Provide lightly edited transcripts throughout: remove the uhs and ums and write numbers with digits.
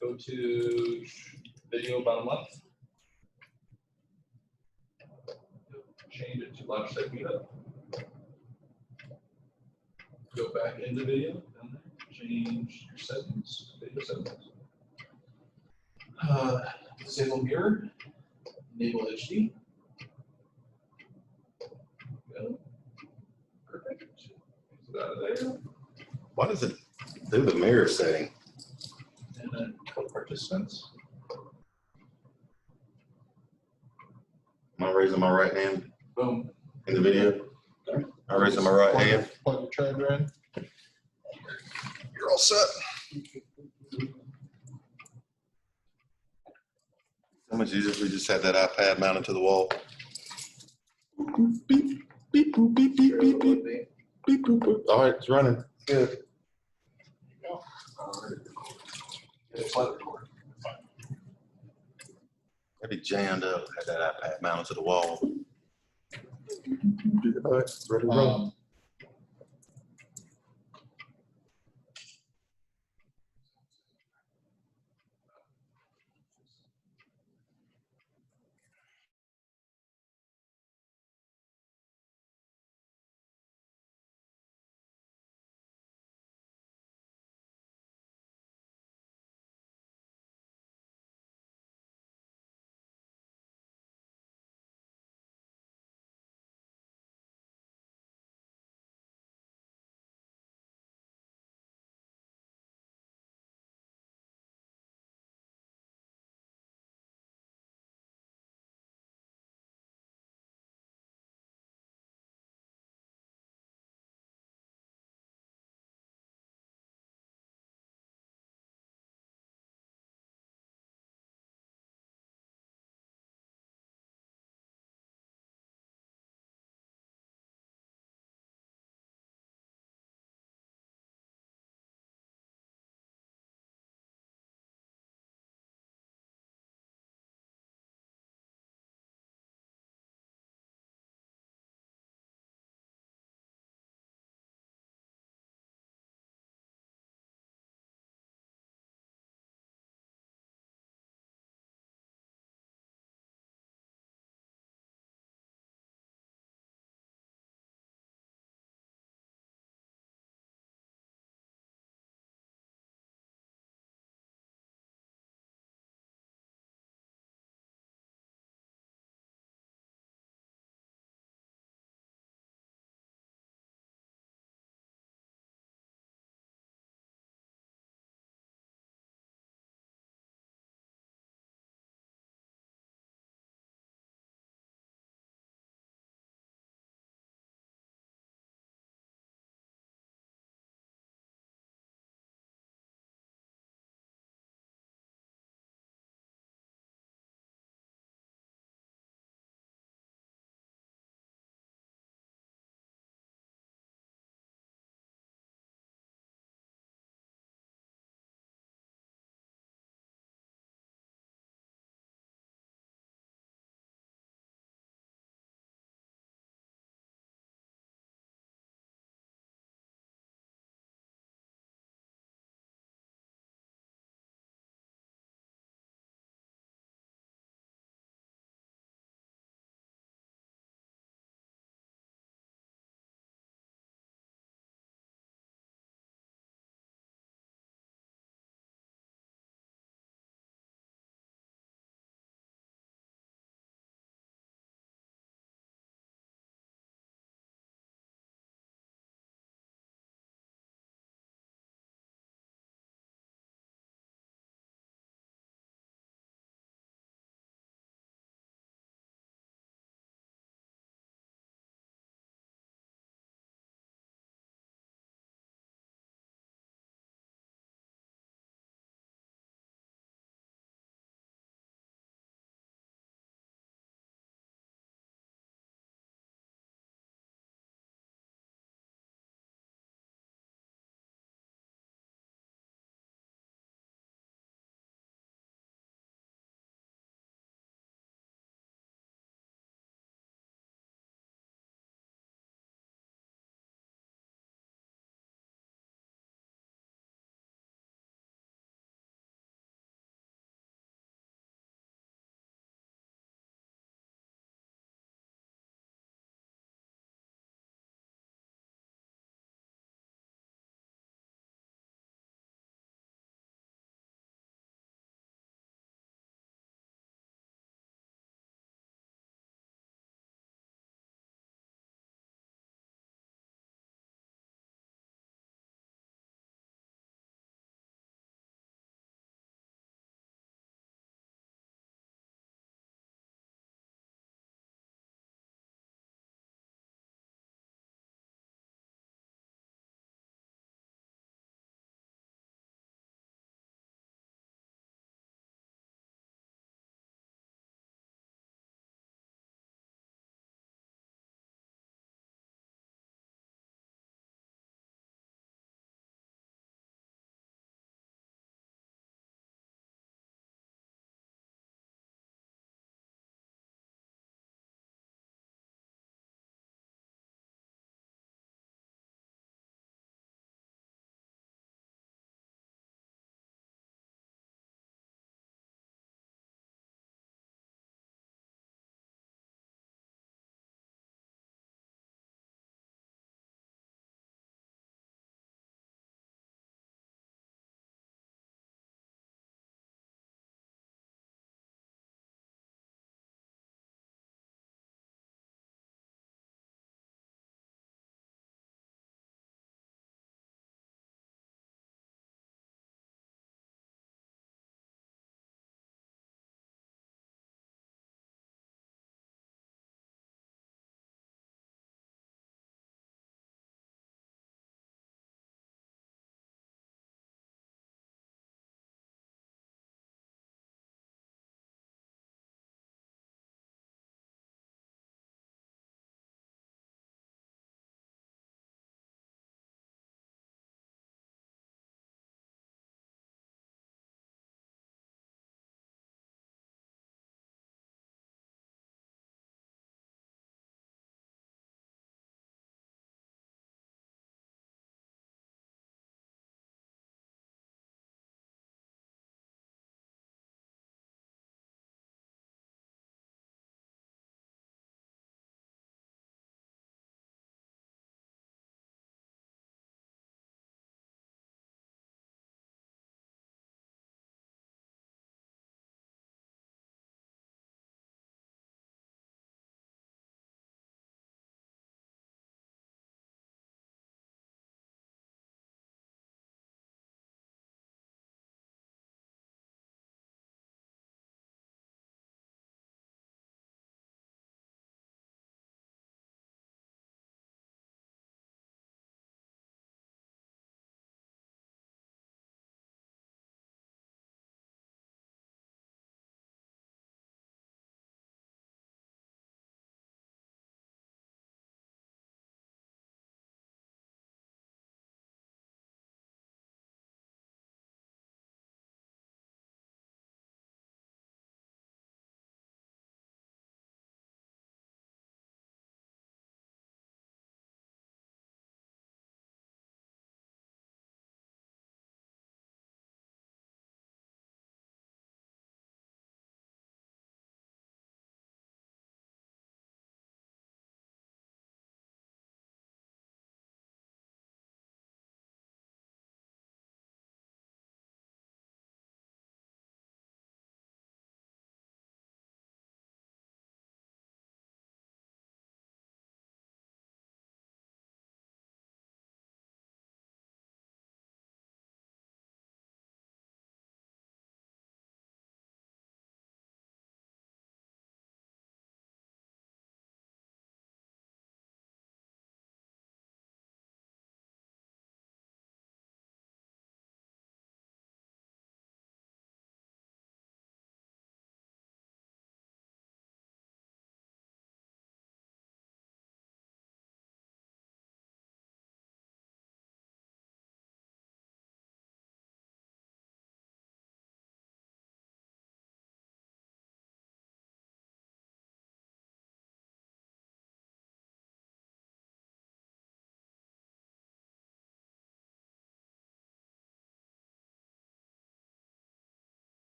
Go to video bottom left. Change it to live set meetup. Go back into video, down there, change your settings, video settings. Disable mirror, enable HD. Go. Perfect. Exit out of there. Why does it do the mirror setting? And then co-participants. Am I raising my right hand Boom. in the video? I'm raising my right hand. Plug your charger in. You're all set. How much easier if we just had that iPad mounted to the wall? Beep, beep, boop, beep, beep, beep, beep, beep, boop, boop. All right, it's running. Good. I'd be jammed up, had that iPad mounted to the wall. All right, ready to roll.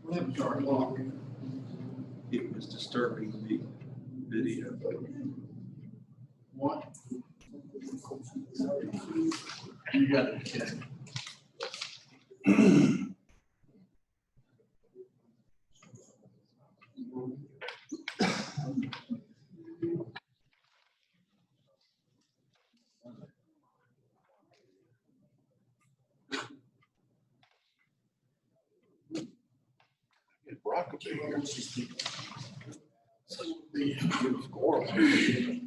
What happened to our clock? It was disturbing the video. What? You got it, check. Brock will be here.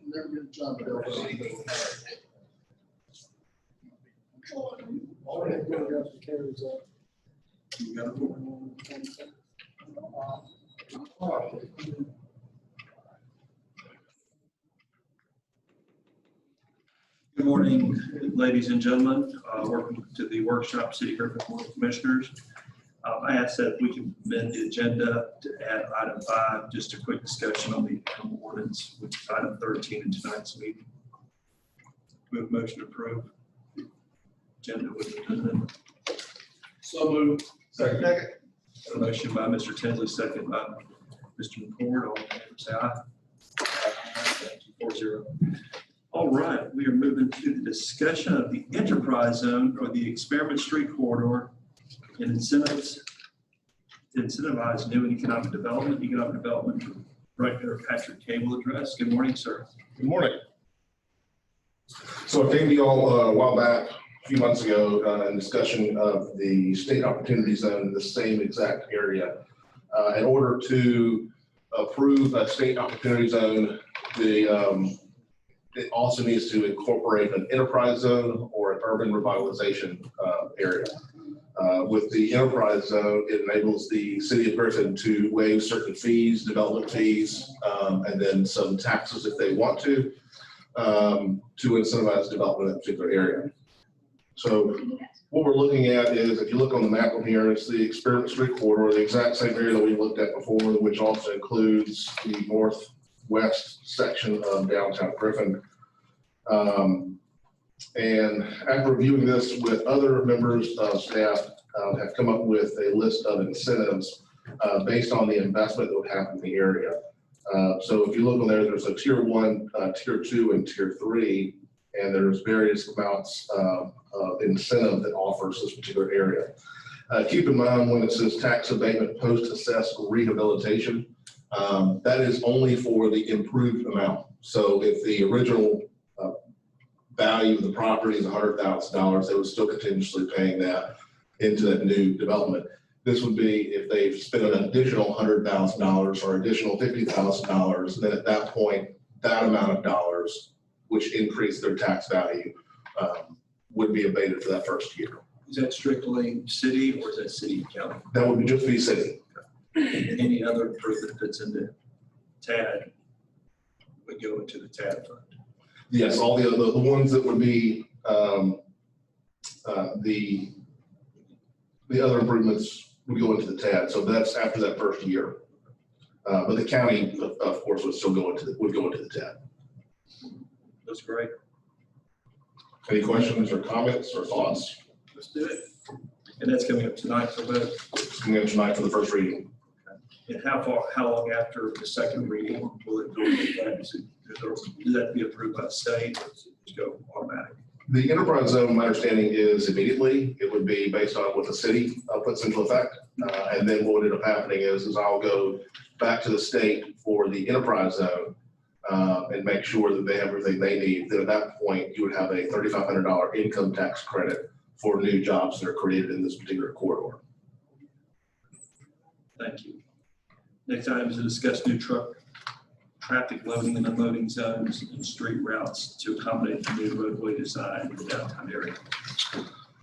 Never get a job. You got it? Good morning, ladies and gentlemen. Welcome to the workshop, City Griffin Board of Commissioners. I asked that we can amend the agenda to add item 5, just a quick discussion on the ordinance, which is item 13 in tonight's meeting. We have a motion to approve the agenda with the amendment. So moved. Second. A motion by Mr. Tinsley, second by Mr. McCord. All in favor, say aye. Thank you. 4-0. All right, we are moving to the discussion of the enterprise zone for the Experiment Street corridor and incentives to incentivize new and economic development. Director Patrick Cable will address. Good morning, sir. Good morning. So I came to you all a while back, a few months ago, in discussion of the state opportunity zone in the same exact area. In order to approve a state opportunity zone, it also needs to incorporate an enterprise zone or an urban revitalization area. With the enterprise zone, it enables the city of Griffin to waive certain fees, development fees, and then some taxes if they want to incentivize development in a particular area. So what we're looking at is, if you look on the map on here, it's the Experiment Street corridor, the exact same area that we looked at before, which also includes the northwest section of downtown Griffin. And after reviewing this with other members of staff, have come up with a list of incentives based on the investment that would happen in the area. So if you look on there, there's a tier 1, tier 2, and tier 3, and there's various amounts of incentive that offers this particular area. Keep in mind when it says tax abatement post-assessed rehabilitation, that is only for the improved amount. So if the original value of the property is $100,000, they would still continuously paying that into that new development. This would be if they've spent an additional $100,000 or additional $50,000, then at that point, that amount of dollars, which increased their tax value, would be abated for that first year. Is that strictly city or is that city and county? That would be just be city. Any other improvement that's in the TAD would go into the TAD fund? Yes, all the ones that would be the other improvements would go into the TAD. So that's after that first year. But the county, of course, would still go into the TAD. That's great. Any questions or comments or thoughts? Let's do it. And that's coming up tonight for vote. It's coming up tonight for the first reading. And how long after the second reading will it go into that? Does that be approved by the state or does it just go automatic? The enterprise zone, my understanding is immediately. It would be based on what the city puts into effect. And then what would end up happening is I'll go back to the state for the enterprise zone and make sure that they have everything they need. Then at that point, you would have a $3,500 income tax credit for new jobs that are created in this particular corridor. Thank you. Next item is to discuss new traffic loading and unloading zones and street routes to accommodate the new roadway design in the downtown area.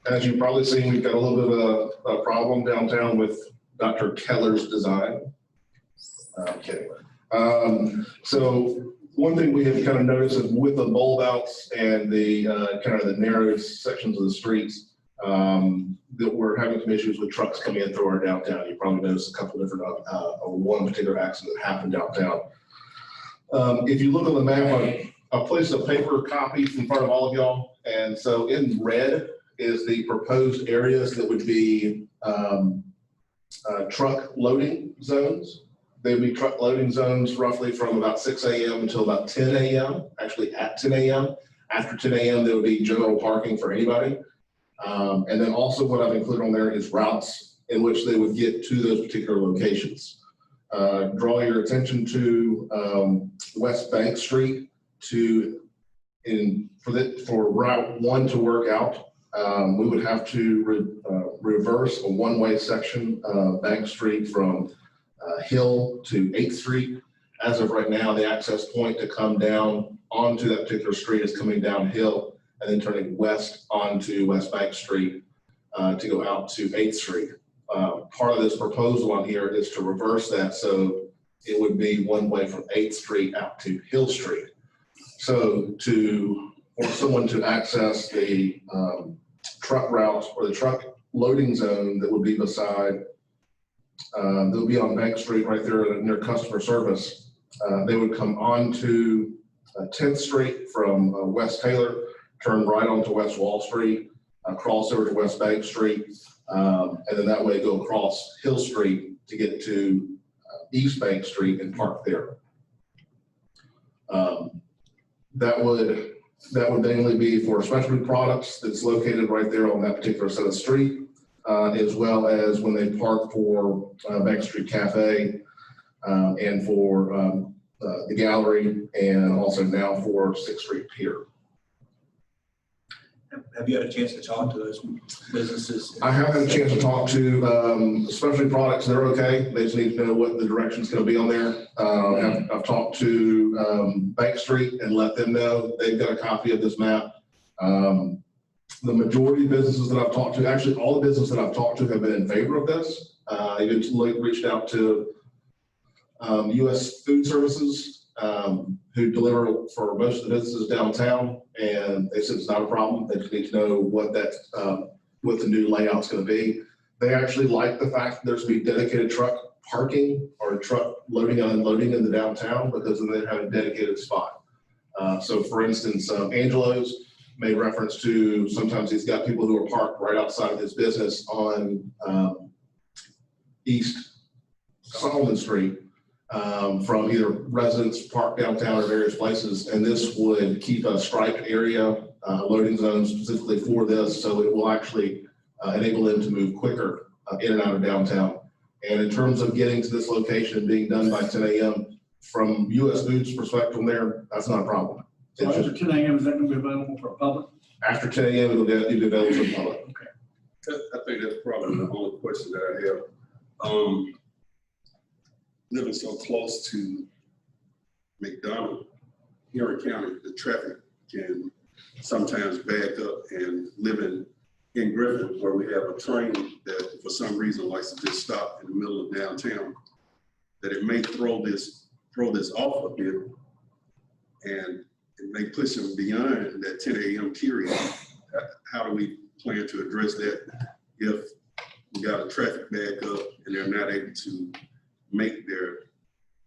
As you've probably seen, we've got a little bit of a problem downtown with Dr. Keller's design. I'm kidding. So one thing we have kind of noticed is with the bulb outs and the kind of the narrow sections of the streets, that we're having some issues with trucks coming in through our downtown. You probably noticed a couple of different, one particular accident that happened downtown. If you look on the map I placed a paper copy in front of all of y'all. And so in red is the proposed areas that would be truck loading zones. They'd be truck loading zones roughly from about 6 a.m. until about 10 a.m., actually at 10 a.m. After 10 a.m., there would be general parking for anybody. And then also what I've included on there is routes in which they would get to those particular locations. Draw your attention to West Bank Street for Route 1 to work out. We would have to reverse a one-way section of Bank Street from Hill to 8th Street. As of right now, the access point to come down onto that particular street is coming downhill and then turning west onto West Bank Street to go out to 8th Street. Part of this proposal on here is to reverse that, so it would be one way from 8th Street out to Hill Street. So for someone to access the truck route or the truck loading zone that would be beside, they'll be on Bank Street right there near customer service. They would come on to 10th Street from West Taylor, turn right onto West Wall Street, cross over to West Bank Street, and then that way go across Hill Street to get to East Bank Street and park there. That would mainly be for specialty products that's located right there on that particular set of street, as well as when they park for Bank Street Cafe and for the gallery, and also now for 6th Street Pier. Have you had a chance to talk to those businesses? I have had a chance to talk to specialty products. They're okay. They just need to know what the direction's going to be on there. I've talked to Bank Street and let them know they've got a copy of this map. The majority of businesses that I've talked to, actually all the businesses that I've talked to have been in favor of this. I even reached out to U.S. Food Services, who deliver for most of the businesses downtown, and they said it's not a problem. They just need to know what the new layout's going to be. They actually like the fact that there's going to be dedicated truck parking or truck loading and unloading in the downtown, because then they have a dedicated spot. So for instance, Angelo's made reference to sometimes he's got people who are parked right outside of his business on East Solomon Street, from either residents parked downtown or various places, and this would keep a striped area, loading zone specifically for this, so it will actually enable them to move quicker in and out of downtown. And in terms of getting to this location being done by 10 a.m., from U.S. Foods perspective from there, that's not a problem. So after 10 a.m., is that going to be available for public? After 10 a.m., it'll be available for the public. Okay. I think that's probably the only question that I have. Living so close to McDonald, here in county, the traffic can sometimes back up, and living in Griffin, where we have a train that for some reason likes to just stop in the middle of downtown, that it may throw this off a bit, and it may push them beyond that 10 a.m. period. How do we plan to address that if we got a traffic back up and they're not able to make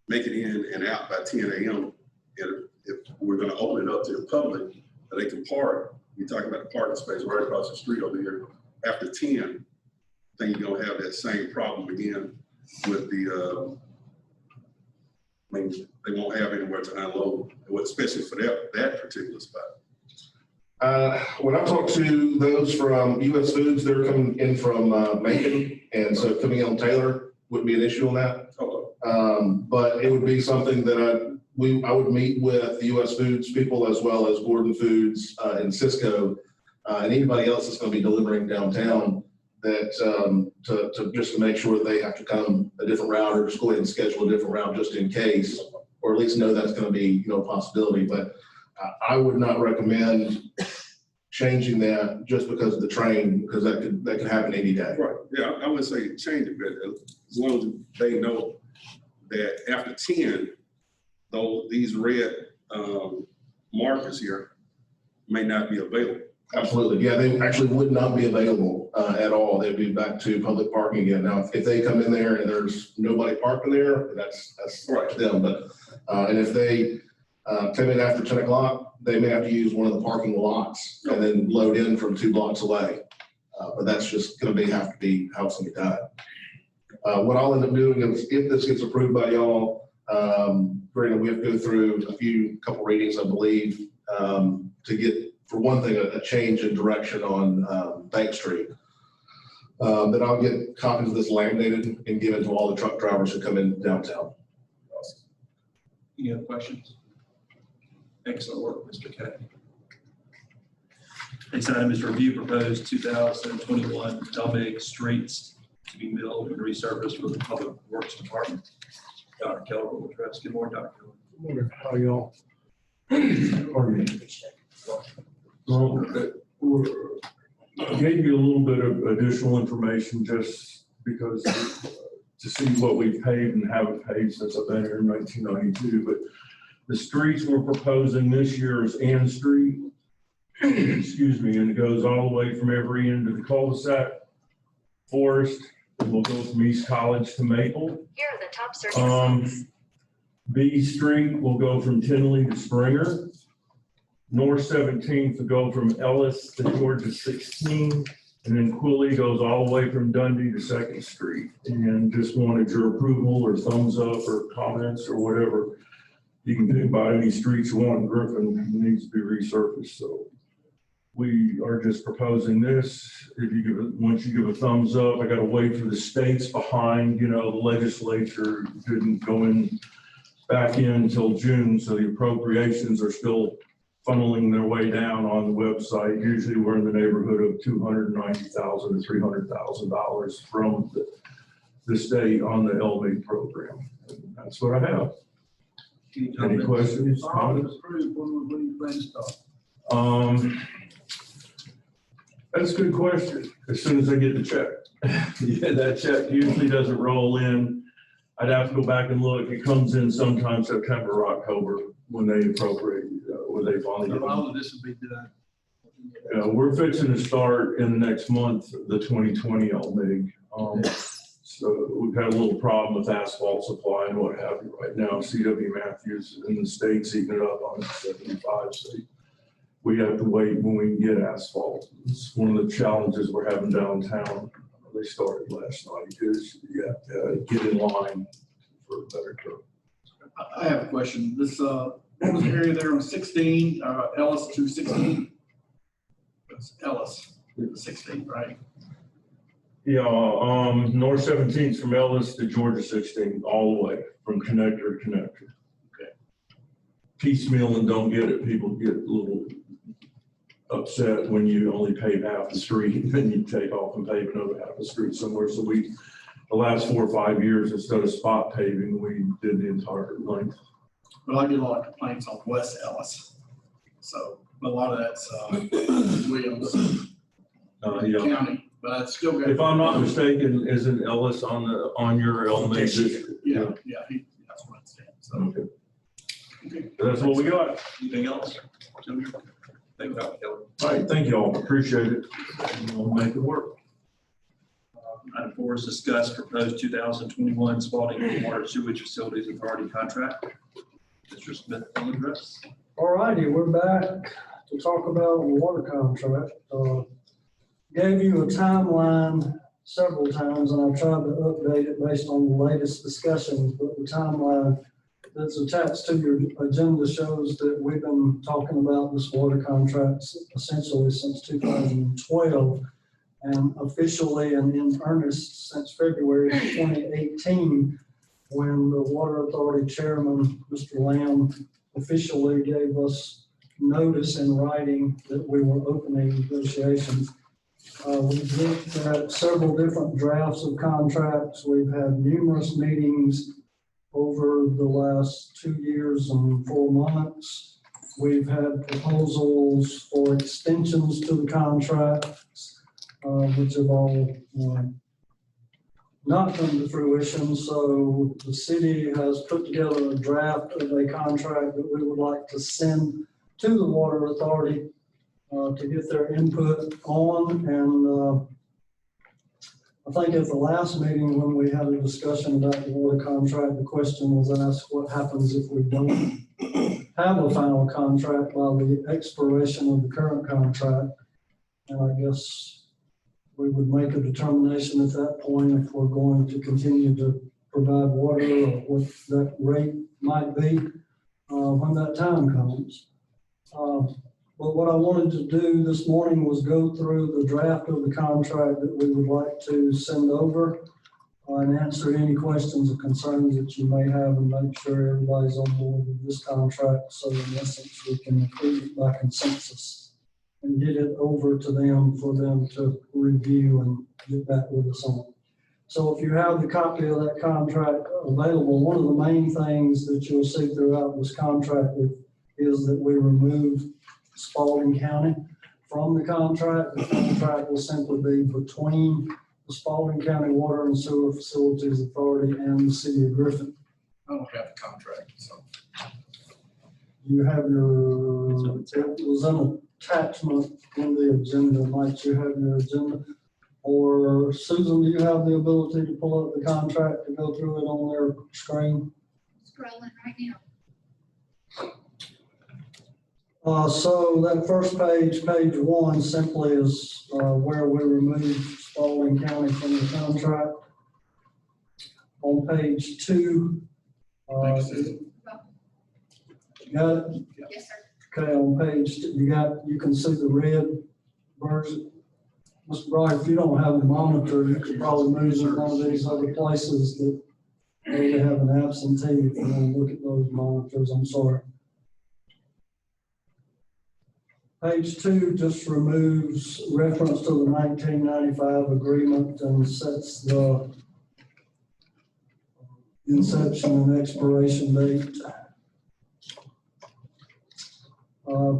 it in and out by 10 a.m. And if we're going to open it up to the public, that they can park. You're talking about the parking space right across the street over here. After 10, I think you're going to have that same problem again with the, I mean, they won't have anywhere to unload, especially for that particular spot. When I talk to those from U.S. Foods, they're coming in from Macon, and so coming in on Taylor wouldn't be an issue on that. But it would be something that I would meet with the U.S. Foods people, as well as Gordon Foods and Cisco, and anybody else that's going to be delivering downtown, that to just to make sure that they have to come a different route, or just go ahead and schedule a different route just in case, or at least know that's going to be a possibility. But I would not recommend changing that just because of the train, because that could happen any day. Right. Yeah, I would say change it, but as long as they know that after 10, though these red markers here may not be available. Absolutely. Yeah, they actually would not be available at all. They'd be back to public parking again. Now, if they come in there and there's nobody parking there, that's right to them. But and if they Come in after 10 o'clock, they may have to use one of the parking lots and then load in from 2 blocks away. But that's just going to have to be how it's going to be done. What I'll end up doing is, if this gets approved by y'all, granted, we have to go through a couple readings, I believe, to get, for one thing, a change in direction on Bank Street. Then I'll get copies of this laminated and given to all the truck drivers who come in downtown. Any other questions? Excellent work, Mr. Kay. Next item is review proposed 2021 LMIG streets to be milled and resurfaced for the Public Works Department. Dr. Keller will address. Good morning, Dr. Keller. Good morning. How y'all? Pardon me. Well, I gave you a little bit of additional information just because to see what we've paved and haven't paved since I've been here in 1992. But the streets we're proposing this year is Ann Street, excuse me, and it goes all the way from every end of the cul-de-sac, Forest, and we'll go from East College to Maple. Here are the top search results. B Street will go from Tinley to Springer. North 17th will go from Ellis to Georgia 16, and then Quilly goes all the way from Dundee to 2nd Street. And just wanted your approval or thumbs up or comments or whatever. You can do about any streets you want in Griffin, needs to be resurfaced. So we are just proposing this. If you give it, once you give a thumbs up, I got to wait for the states behind, the legislature didn't go in back in until June. So the appropriations are still funneling their way down on the website. Usually we're in the neighborhood of $290,000 to $300,000 from the state on the LMIG program. And that's what I have. Any questions? Comments? When you plan to start? That's a good question. As soon as I get the check. Yeah, that check usually doesn't roll in. I'd have to go back and look. It comes in sometime September or October when they appropriate, when they finally get it. All of this will be done. We're fixing to start in the next month, the 2020 LMIG. So we've had a little problem with asphalt supply and what have you right now. CW Matthews in the state's eating it up on 75. So we have to wait when we can get asphalt. It's one of the challenges we're having downtown. They started last night is you have to get in line for a better term. I have a question. This, what was the area there on 16, Ellis to 16? It's Ellis, 16, right? Yeah, North 17th from Ellis to Georgia 16, all the way from connector to connector. Okay. Piecemeal and don't get it. People get a little upset when you only pave half the street and then you take off and pave another half the street somewhere. So the last 4 or 5 years, instead of spot paving, we did the entire length. But I get a lot of complaints on West Ellis. So, but a lot of that's Williams Yeah. County, but it's still got. If I'm not mistaken, isn't Ellis on your LMIG? Yeah, that's what it's saying. So, Okay. okay. That's what we got. Anything else? Thank you, Dr. Keller. All right, thank you all. Appreciate it. And we'll make it work. Item 4 is discuss proposed 2021 Spalding Water Sewage Facilities Authority contract. Mr. Smith will address. All righty, we're back to talk about the water contract. Gave you a timeline several times, and I've tried to update it based on the latest discussions, but the timeline that's attached to your agenda shows that we've been talking about this water contract essentially since 2012, and officially and in earnest since February of 2018, when the Water Authority Chairman, Mr. Lamb, officially gave us notice in writing that we were opening negotiations. We've looked at several different drafts of contracts. We've had numerous meetings over the last 2 years and 4 months. We've had proposals for extensions to the contracts, which have all not come to fruition. So the city has put together a draft of a contract that we would like to send to the Water Authority to get their input on. And I think at the last meeting when we had a discussion about the water contract, the question was asked, what happens if we don't have a final contract by the expiration of the current contract. And I guess we would make a determination at that point if we're going to continue to provide water or what that rate might be when that time comes. But what I wanted to do this morning was go through the draft of the contract that we would like to send over and answer any questions or concerns that you may have and make sure everybody's on board with this contract. So in essence, we can approve it by consensus and get it over to them for them to review and get back with us on. So if you have the copy of that contract available, one of the main things that you'll see throughout this contract is that we remove Spalding County from the contract. The contract will simply be between the Spalding County Water and Sewer Facilities Authority and the City of Griffin. I don't have the contract, so. You have your, it was an attachment in the agenda. Might you have your agenda? Or Susan, do you have the ability to pull up the contract to go through it on their screen? Scrolling right now. So that first page, page 1, simply is where we remove Spalding County from the contract. On page 2, you got it? Yes, sir. Okay, on page 2, you can see the red version. Mr. Bright, if you don't have a monitor, you could probably move to one of these other places that maybe have an absentee if you want to look at those monitors. I'm sorry. Page 2 just removes reference to the 1995 agreement and sets the inception and expiration date.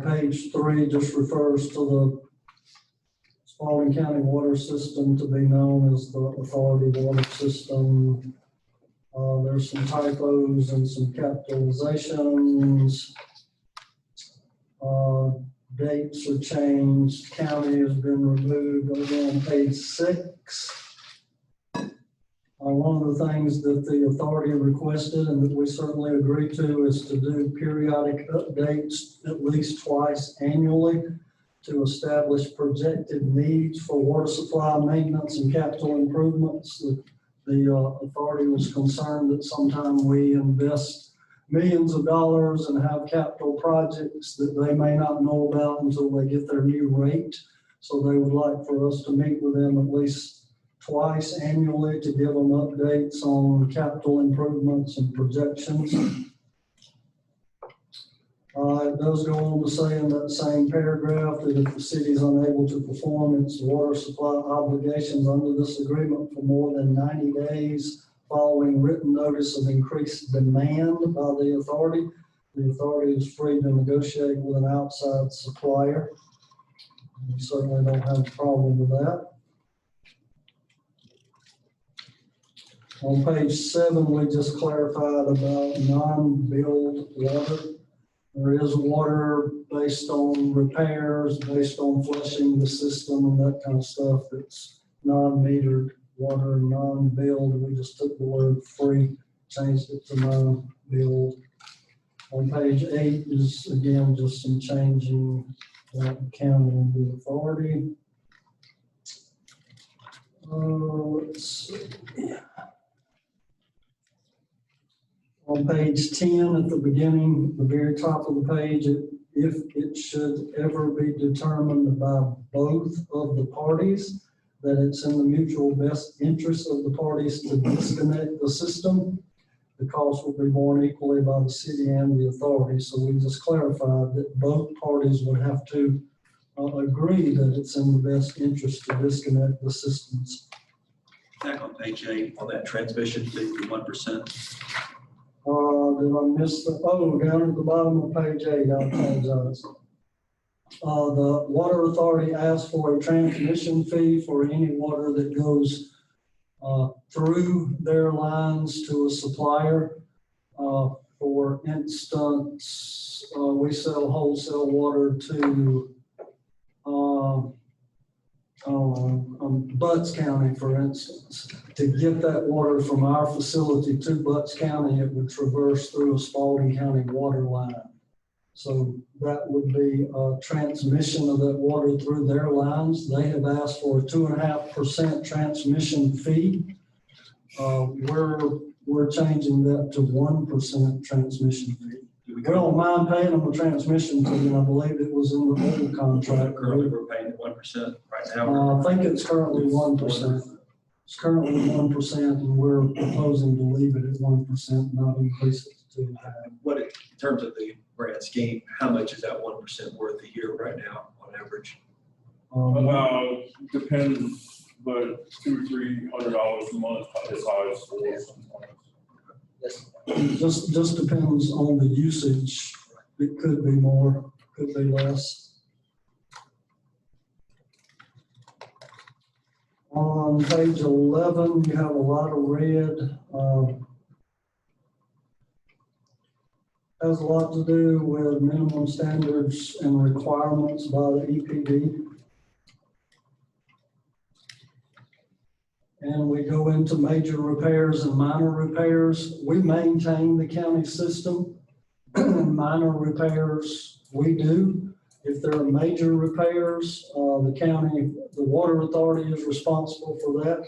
Page 3 just refers to the Spalding County water system to be known as the authority water system. There's some typos and some capitalizations. Dates are changed. County has been removed. Over on page 6. One of the things that the authority requested and that we certainly agree to is to do periodic updates at least twice annually to establish projected needs for water supply maintenance and capital improvements. The authority was concerned that sometime we invest millions of dollars and have capital projects that they may not know about until they get their new rate. So they would like for us to meet with them at least twice annually to give them updates on capital improvements and projections. It does go on to say in that same paragraph that if the city is unable to perform its water supply obligations under this agreement for more than 90 days following written notice of increased demand by the authority is free to negotiate with an outside supplier. We certainly don't have a problem with that. On page 7, we just clarified about non-billed water. There is water based on repairs, based on flushing the system and that kind of stuff that's non-metered water, non-billed. We just took the word free, changed it to non-billed. On page 8 is again just some changing the county and the authority. Let's see. On page 10 at the beginning, the very top of the page, if it should ever be determined by both of the parties that it's in the mutual best interest of the parties to disconnect the system, the cost will be borne equally by the city and the authority. So we just clarified that both parties would have to agree that it's in the best interest to disconnect the systems. Back on page 8, on that transmission fee, the 1%. Did I miss down at the bottom of page 8, I apologize. The water authority asked for a transmission fee for any water that goes through their lines to a supplier. For instance, we sell wholesale water to Butts County, for instance. To get that water from our facility to Butts County, it would traverse through a Spalding County water line. So that would be transmission of that water through their lines. They have asked for a 2.5% transmission fee. We're changing that to 1% transmission fee. We don't mind paying them a transmission fee, and I believe it was in the old contract. Currently, we're paying 1% right now. I think it's currently 1%. It's currently 1%, and we're proposing to leave it at 1%, not increase it to 2.5%. What, in terms of the grant scheme, how much is that 1% worth a year right now on average? Depends, but $200-300 a month, as high as $4 sometimes. Just depends on the usage. It could be more, could be less. On page 11, you have a lot of red. Has a lot to do with minimum standards and requirements by the EPD. And we go into major repairs and minor repairs. We maintain the county system. Minor repairs, we do. If there are major repairs, the county, the water authority is responsible for that.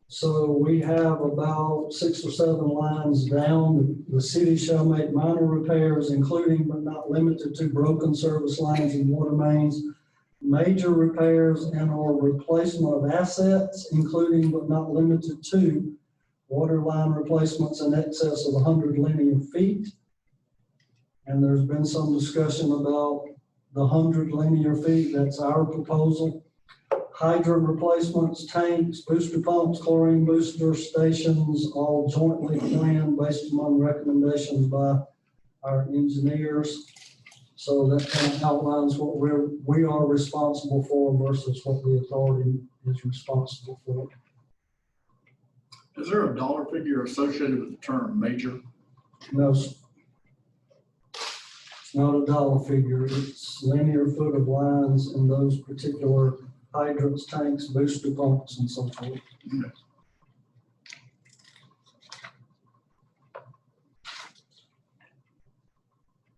So we have about 6 or 7 lines down. The city shall make minor repairs, including but not limited to broken service lines and water mains, major repairs and or replacement of assets, including but not limited to water line replacements in excess of 100 linear feet. And there's been some discussion about the 100 linear feet. That's our proposal. Hydrant replacements, tanks, booster pumps, chlorine booster stations, all jointly planned based upon recommendations by our engineers. So that kind of outlines what we are responsible for versus what the authority is responsible for. Is there a dollar figure associated with the term major? No, it's not a dollar figure. It's linear foot of lines in those particular hydrants, tanks, booster pumps, and so forth.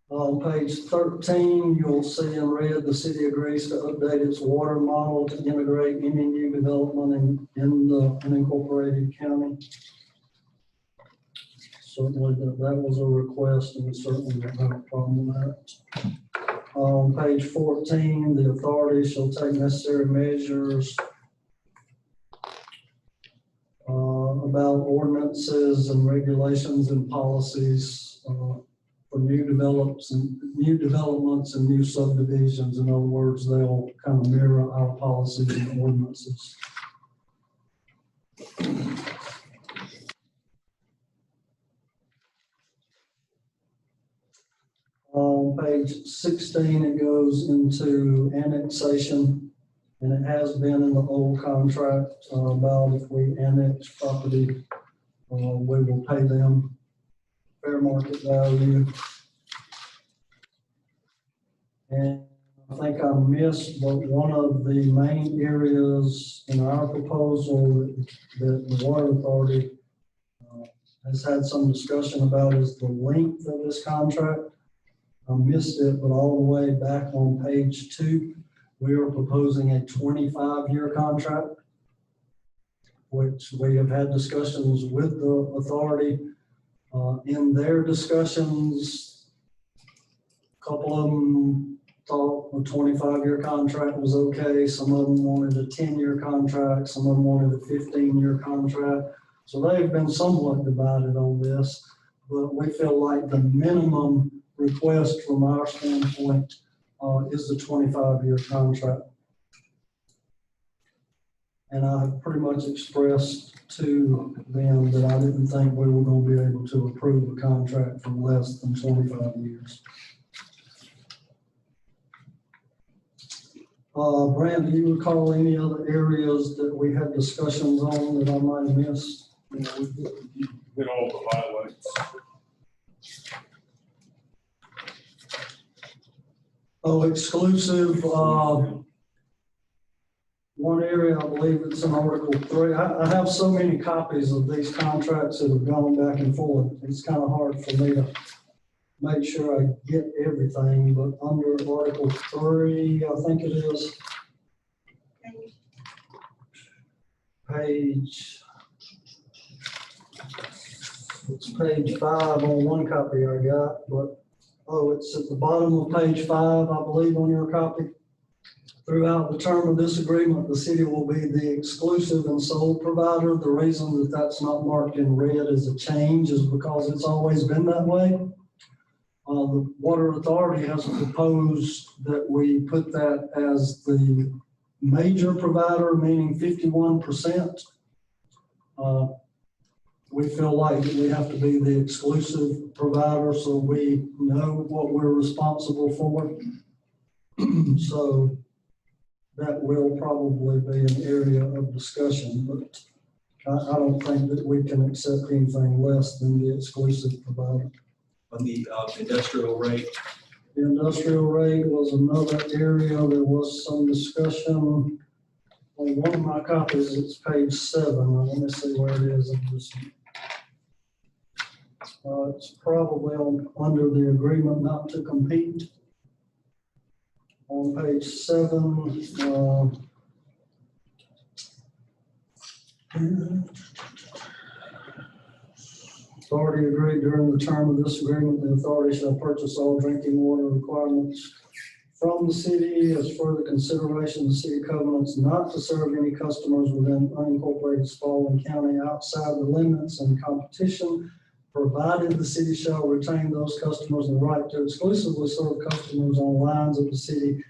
On page 13, you'll see in red, the city agrees to update its water model to integrate any new development in the unincorporated county. Certainly that was a request, and we certainly don't have a problem with that. On page 14, the authority shall take necessary measures about ordinances and regulations and policies for new developments and new subdivisions. In other words, they'll kind of mirror our policies and ordinances. On page 16, it goes into annexation, and it has been in the old contract about if we annex property, we will pay them fair market value. And I think I missed, but one of the main areas in our proposal that the water authority has had some discussion about is the length of this contract. I missed it, but all the way back on page 2, we are proposing a 25-year contract, which we have had discussions with the authority. In their discussions, a couple of them thought a 25-year contract was okay. Some of them wanted a 10-year contract. Some of them wanted a 15-year contract. So they've been somewhat divided on this, but we feel like the minimum request from our standpoint is the 25-year contract. And I have pretty much expressed to them that I didn't think we were going to be able to approve a contract for less than 25 years. Brand, do you recall any other areas that we had discussions on that I might have missed? You hit all the highlights. Oh, exclusive, one area, I believe it's in Article 3. I have so many copies of these contracts that have gone back and forth. It's kind of hard for me to make sure I get everything, but under Article 3, I think it is, it's page 5 on one copy I got, but, oh, it's at the bottom of page 5, I believe, on your copy. Throughout the term of this agreement, the city will be the exclusive and sole provider. The reason that that's not marked in red as a change is because it's always been that way. The Water Authority has proposed that we put that as the major provider, meaning 51%. We feel like we have to be the exclusive provider, so we know what we're responsible for. So that will probably be an area of discussion, but I don't think that we can accept anything less than the exclusive provider. On the industrial rate, The industrial rate was another area. There was some discussion on one of my copies. It's page 7. Let me see where it is in this one. It's probably under the agreement not to compete. On page 7, authority agreed during the term of this agreement, the authority shall purchase all drinking water requirements from the city as further consideration of the city covenants not to serve any customers within unincorporated Spalding County outside the limits and competition, provided the city shall retain those customers the right to exclusively serve customers on lines of the city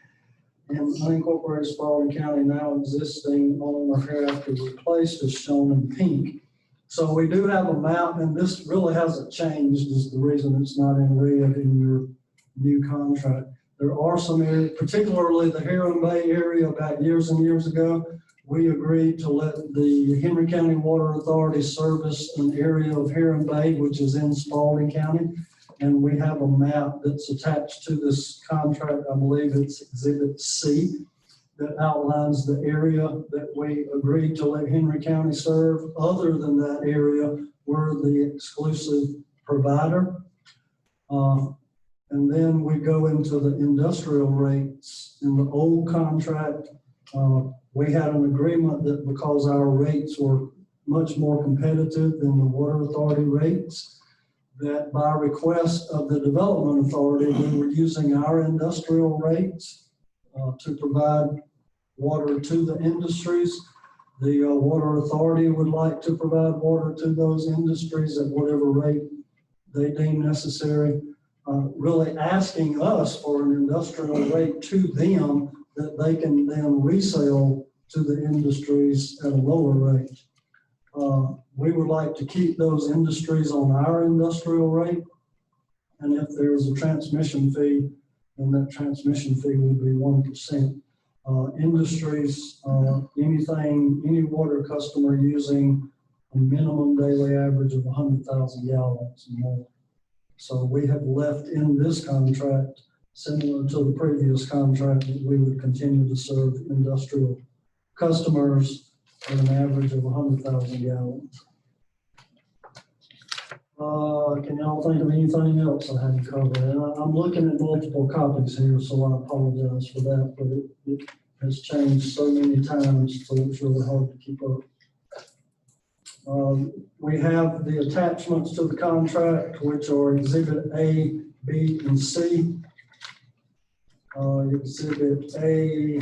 in unincorporated Spalding County now existing on or hereafter replaced as shown in pink. So we do have a map, and this really hasn't changed is the reason it's not in red in your new contract. There are some areas, particularly the Heron Bay area about years and years ago, we agreed to let the Henry County Water Authority service an area of Heron Bay, which is in Spalding County. And we have a map that's attached to this contract. I believe it's Exhibit C that outlines the area that we agreed to let Henry County serve. Other than that area, we're the exclusive provider. And then we go into the industrial rates. In the old contract, we had an agreement that because our rates were much more competitive than the Water Authority rates, that by request of the Development Authority, we were using our industrial rates to provide water to the industries. The Water Authority would like to provide water to those industries at whatever rate they deem necessary, really asking us for an industrial rate to them that they can then resell to the industries at a lower rate. We would like to keep those industries on our industrial rate. And if there's a transmission fee, then that transmission fee will be 1%. Industries, any water customer using a minimum daily average of 100,000 gallons or more. So we have left in this contract, similar to the previous contract, that we would continue to serve industrial customers at an average of 100,000 gallons. Can y'all think of anything else I hadn't covered? And I'm looking at multiple copies here, so I apologize for that, but it has changed so many times, so it's really hard to keep up. We have the attachments to the contract, which are Exhibit A, B, and C. Exhibit A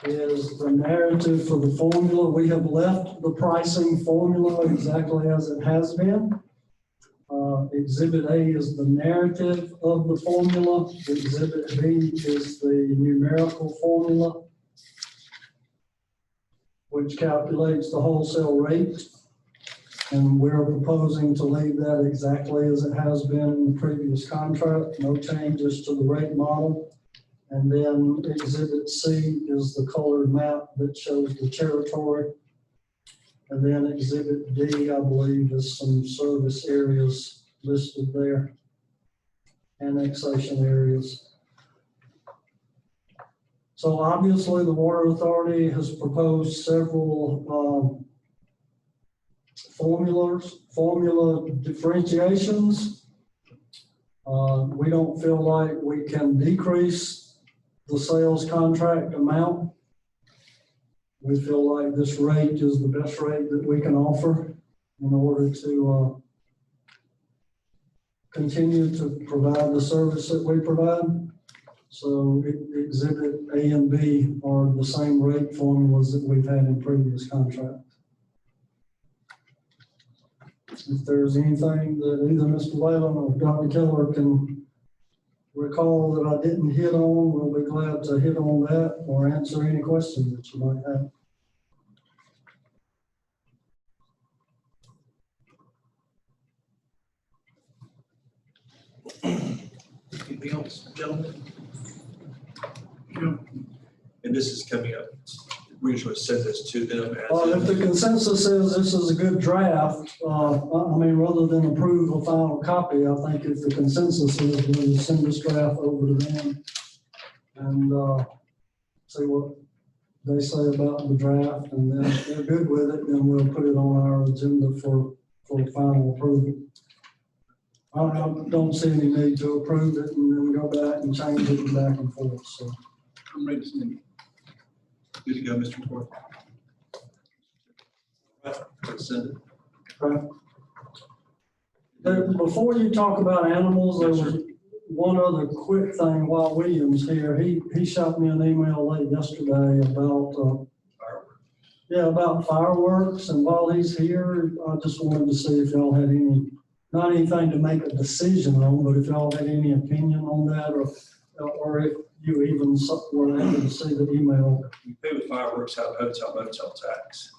is the narrative for the formula. We have left the pricing formula exactly as it has been. Exhibit A is the narrative of the formula. Exhibit B is the numerical formula, which calculates the wholesale rate. And we're proposing to leave that exactly as it has been in the previous contract, no changes to the rate model. And then Exhibit C is the colored map that shows the territory. And then Exhibit D, I believe, is some service areas listed there, annexation areas. So obviously the Water Authority has proposed several formula differentiations. We don't feel like we can decrease the sales contract amount. We feel like this rate is the best rate that we can offer in order to continue to provide the service that we provide. So exhibit A and B are the same rate formulas that we've had in previous contracts. If there's anything that either Mr. Whalen or Dr. Keller can recall that I didn't hit on, we'll be glad to hit on that or answer any questions that you might have. Anything else, gentlemen? Yeah. And this is coming up, we usually send this to them If the consensus is this is a good draft, I mean, rather than approve a final copy, I think if the consensus is we'll send this draft over to them and see what they say about the draft, and then if they're good with it, then we'll put it on our agenda for final approval. I don't see any need to approve it and then go back and change it back and forth, so. I'm ready to send it. Good to go, Mr. Ford. Let's send it. Okay. Before you talk about animals, there was one other quick thing while William's here. He shot me an email late yesterday about, about fireworks. And while he's here, I just wanted to see if y'all had any, not anything to make a decision on, but if y'all had any opinion on that, or if you even were able to see the email. We pay with fireworks out of hotel motel tax.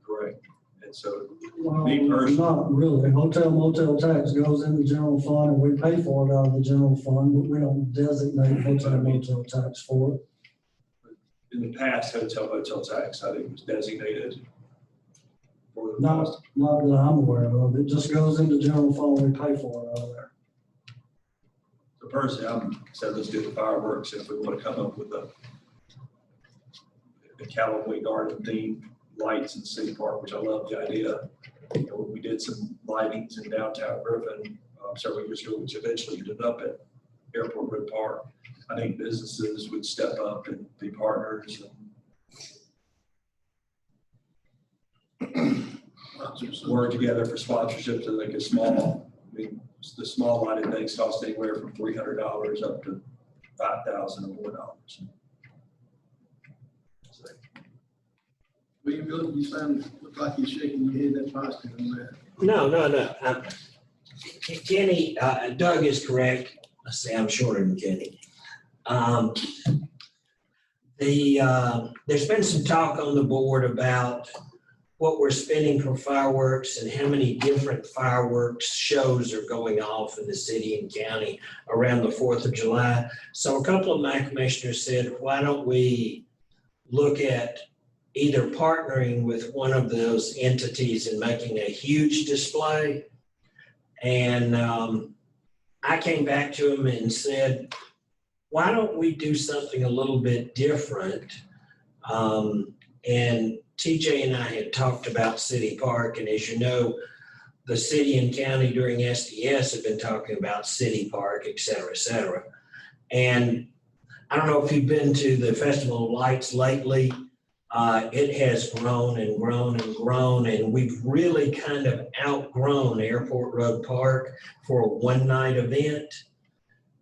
Correct. And so, Well, me personally, not really. Hotel motel tax goes in the general fund and we pay for it out of the general fund, but we don't designate hotel motel tax for it. in the past, hotel motel tax, I think was designated for the Not cost. that I'm aware of. It just goes into general fund, we pay for it out of there. So personally, I'm saying let's do the fireworks if we want to come up with a Callaway garden theme lights in City Park, which I love the idea. You know, we did some lightings in downtown Griffin several years ago, which eventually ended up at Airport Road Park. I think businesses would step up and be partners and work together for sponsorships and like a small, I mean, the small lighted things cost anywhere from $300 up to $5,000 or more. So, William, you sound, look like you're shaking your head that positive on that. No. Kenny, Doug is correct. Let's say I'm shorter than Kenny. There's been some talk on the board about what we're spending for fireworks and how many different fireworks shows are going off in the city and county around the 4th of July. So a couple of my commissioners said, why don't we look at either partnering with one of those entities and making a huge display. And I came back to him and said, why don't we do something a little bit different? And TJ and I had talked about City Park, and as you know, the city and county during SDS have been talking about City Park, et cetera, et cetera. And I don't know if you've been to the Festival of Lights lately. It has grown and grown and grown, and we've really kind of outgrown Airport Road Park for a one-night event.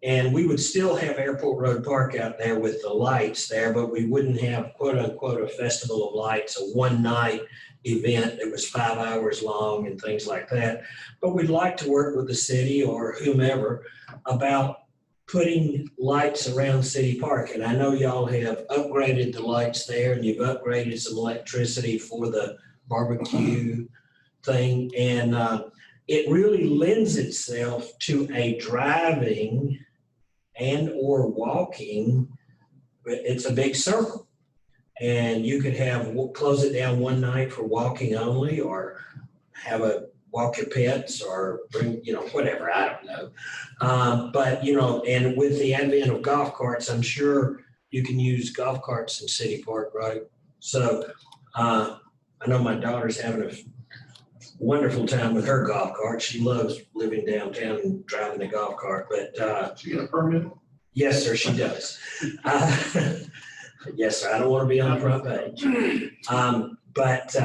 And we would still have Airport Road Park out there with the lights there, but we wouldn't have quote unquote a Festival of Lights, a one-night event that was 5 hours long and things like that. But we'd like to work with the city or whomever about putting lights around City Park. And I know y'all have upgraded the lights there and you've upgraded some electricity for the barbecue thing. And it really lends itself to a driving and or walking. It's a big circle. And you could have, close it down one night for walking only, or have a walk your pets, or bring, whatever, I don't know. But, and with the advent of golf carts, I'm sure you can use golf carts in City Park, right? So I know my daughter's having a wonderful time with her golf cart. She loves living downtown and driving a golf cart, but, She got a permit? yes, sir, she does. Yes, sir, I don't want to be on the front page. But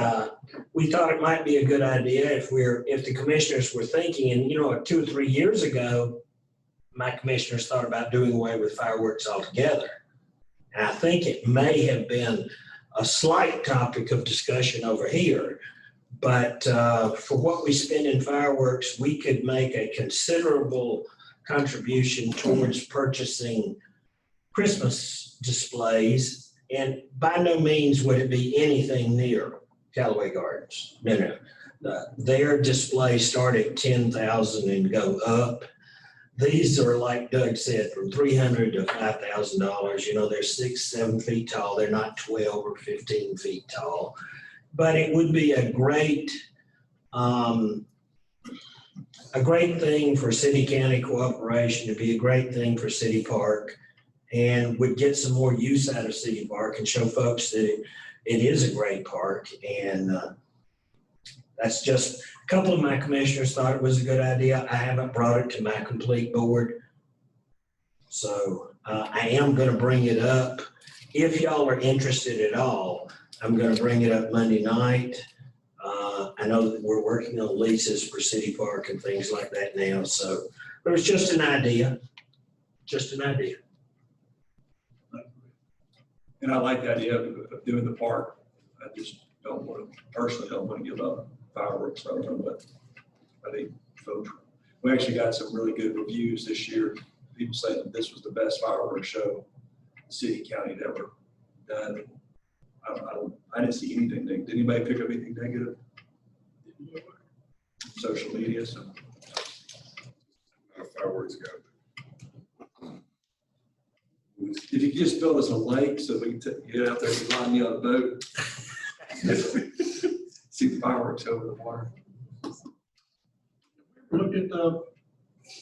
we thought it might be a good idea if the commissioners were thinking, and 2 or 3 years ago, my commissioners thought about doing away with fireworks altogether. And I think it may have been a slight topic of discussion over here. But for what we spend in fireworks, we could make a considerable contribution towards purchasing Christmas displays. And by no means would it be anything near Callaway Gardens. No. Their displays start at $10,000 and go up. These are, like Doug said, from $300 to $5,000. They're 6, 7 feet tall. They're not 12 or 15 feet tall. But it would be a great thing for city-county cooperation. It'd be a great thing for City Park, and would get some more use out of City Park and show folks that it is a great park. And that's just, a couple of my commissioners thought it was a good idea. I haven't brought it to my complete board. So I am going to bring it up. If y'all are interested at all, I'm going to bring it up Monday night. I know that we're working on leases for City Park and things like that now. So, but it's just an idea. Just an idea. And I like the idea of doing the park. I just personally don't want to give up fireworks. I don't know, but I think folks, we actually got some really good reviews this year. People saying that this was the best fireworks show the city county had ever done. I didn't see anything. Did anybody pick up anything negative? Social media, so. Fireworks guy. If you could just build us a lake so we can get out there and line me on a boat. See the fireworks over the water. Look at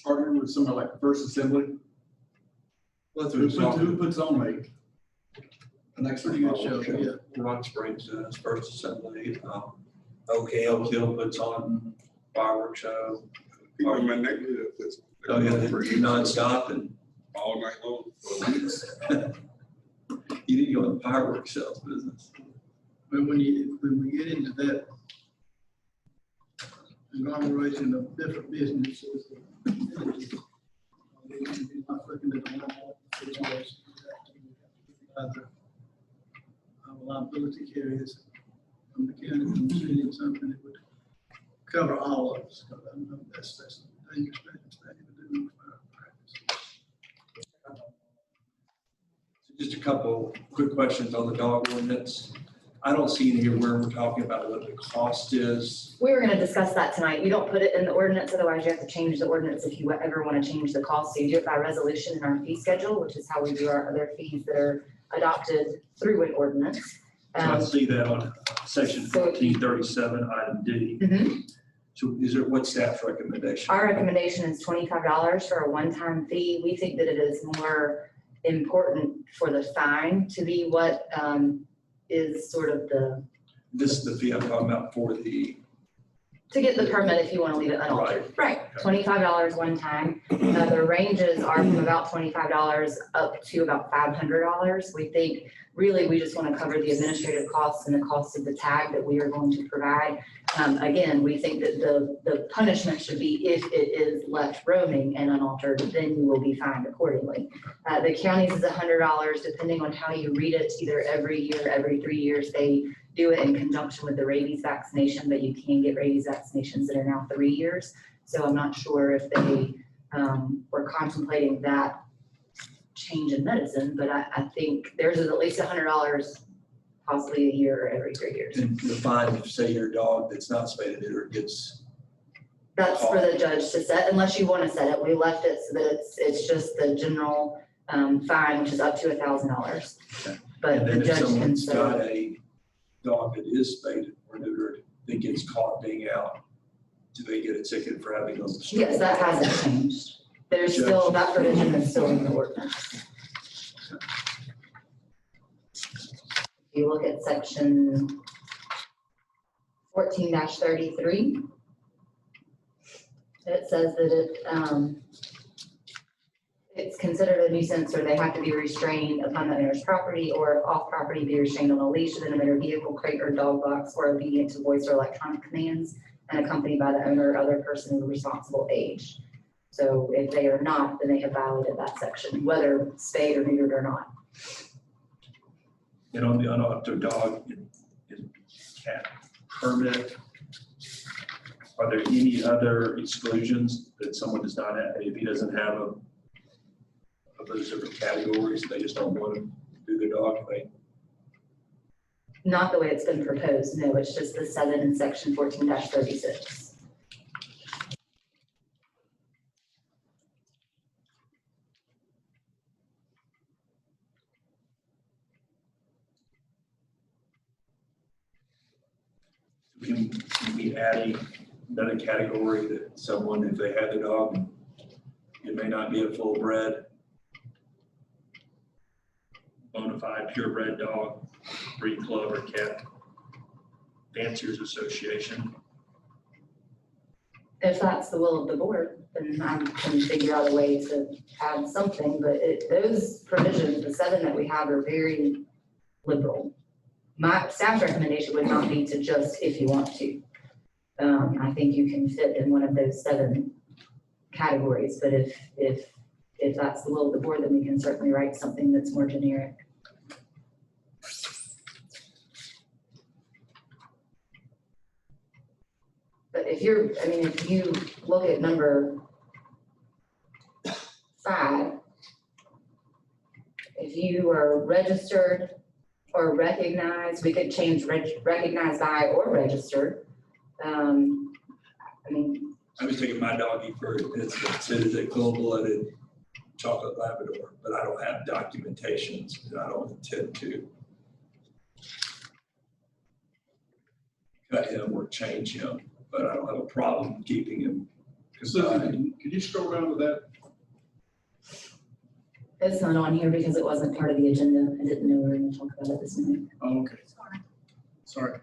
partnering with somebody like First Assembly. Well, that's Who what puts, who puts on a next pretty good show, yeah. Rock Springs does, First Assembly. Okay. Oak Hill puts on fireworks show. People in my neighborhood, that's. Oh, yeah, they nonstop and All night long for weeks. you need to go in the fireworks sales business. But when we get into that conglomeration of different businesses, we're not looking at the normal situation. Other liability carriers from the county, from the city, and something that would cover all of us. Because I know that's a dangerous business thing to do. Just a couple quick questions on the dog ordinance. I don't see in here where we're talking about what the cost is. We were gonna discuss that tonight. You don't put it in the ordinance, otherwise you have to change the ordinance if you ever want to change the cost. So you do it by resolution in our fee schedule, which is how we do our other fees that are adopted through an ordinance. So I see that on section 1437, item D. Mhm. So what's staff's recommendation? Our recommendation is $25 for a one-time fee. We think that it is more important for the fine to be what is sort of This is the fee I'm talking about for the, to get the permit if you want to leave it unaltered. Right, $25 one time. The ranges are from about $25 up to about $500. We think really we just want to cover the administrative costs and the cost of the tag that we are going to provide. Again, we think that the punishment should be if it is left roaming and unaltered, then you will be fined accordingly. The county's is $100, depending on how you read it, either every year, every 3 years, they do it in conjunction with the rabies vaccination, but you can get rabies vaccinations that are now 3 years. So I'm not sure if they were contemplating that change in medicine, but I think theirs is at least $100, possibly a year or every 3 years. and the fine, if say your dog that's not spayed or neutered gets, That's for the judge to set, unless you want to set it. We left it so that it's just the general fine, which is up to $1,000. But and the then if judge can someone's set got it. a dog that is spayed or neutered that gets caught being out, do they get a ticket for having them? Yes, that hasn't changed. There's still, that provision is still in the ordinance. If you look at section 14-33. It says that it's considered a nuisance, or they have to be restrained upon the owner's property, or if off property, be restrained on a leash within a motor vehicle, crate, or dog box, or obedient to voice or electronic commands, and accompanied by the owner or other person of responsible age. So if they are not, then they have violated that section, whether spayed or neutered or not. And on the unadopted dog and cat permit, are there any other exclusions that someone does not have, if he doesn't have of those different categories, they just don't want to do their dog thing? Not the way it's been proposed, no, it's just the 7 in section 14-36. Can we add another category that someone, if they have their dog, it may not be a full bred, bona fide purebred dog, breed club or cat fanciers association? If that's the will of the board, then I can figure out a way to add something, but those provisions, the 7 that we have, are very liberal. My staff's recommendation would not be to just if you want to. I think you can fit in one of those 7 categories, but if that's the will of the board, then we can certainly write something that's more generic. But if you look at number 5, if you are registered or recognized, we could change recognized by or registered. I was taking my doggy for instance, it is a cold-blooded chocolate Labrador, but I don't have documentations and I don't intend to cut him or change him, but I don't have a problem keeping him. So can you scroll down to that? It's not on here because it wasn't part of the agenda. I didn't know we were going to talk about it this morning. Oh, okay. Sorry.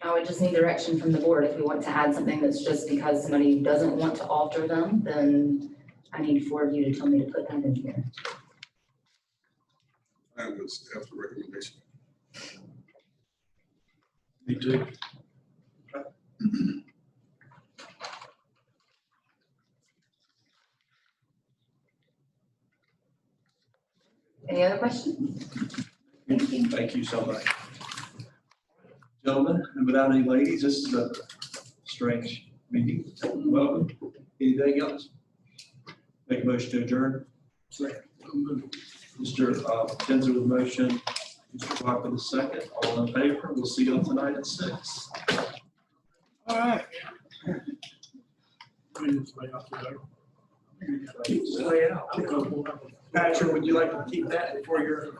I would just need direction from the board. If we want to add something that's just because somebody doesn't want to alter them, then I need 4 of you to tell me to put that in here. I would have the recommendation. Me too. Any other questions? Thank you. Thank you so much. Gentlemen, and without any ladies, this is a strange meeting. Welcome. Anything else? Make a motion to adjourn. Second. Mr. Tenzer with the motion, Mr. Block with the second. All in favor? We'll see you tonight at 6. All right. Lay out. Patrick, would you like to keep that for your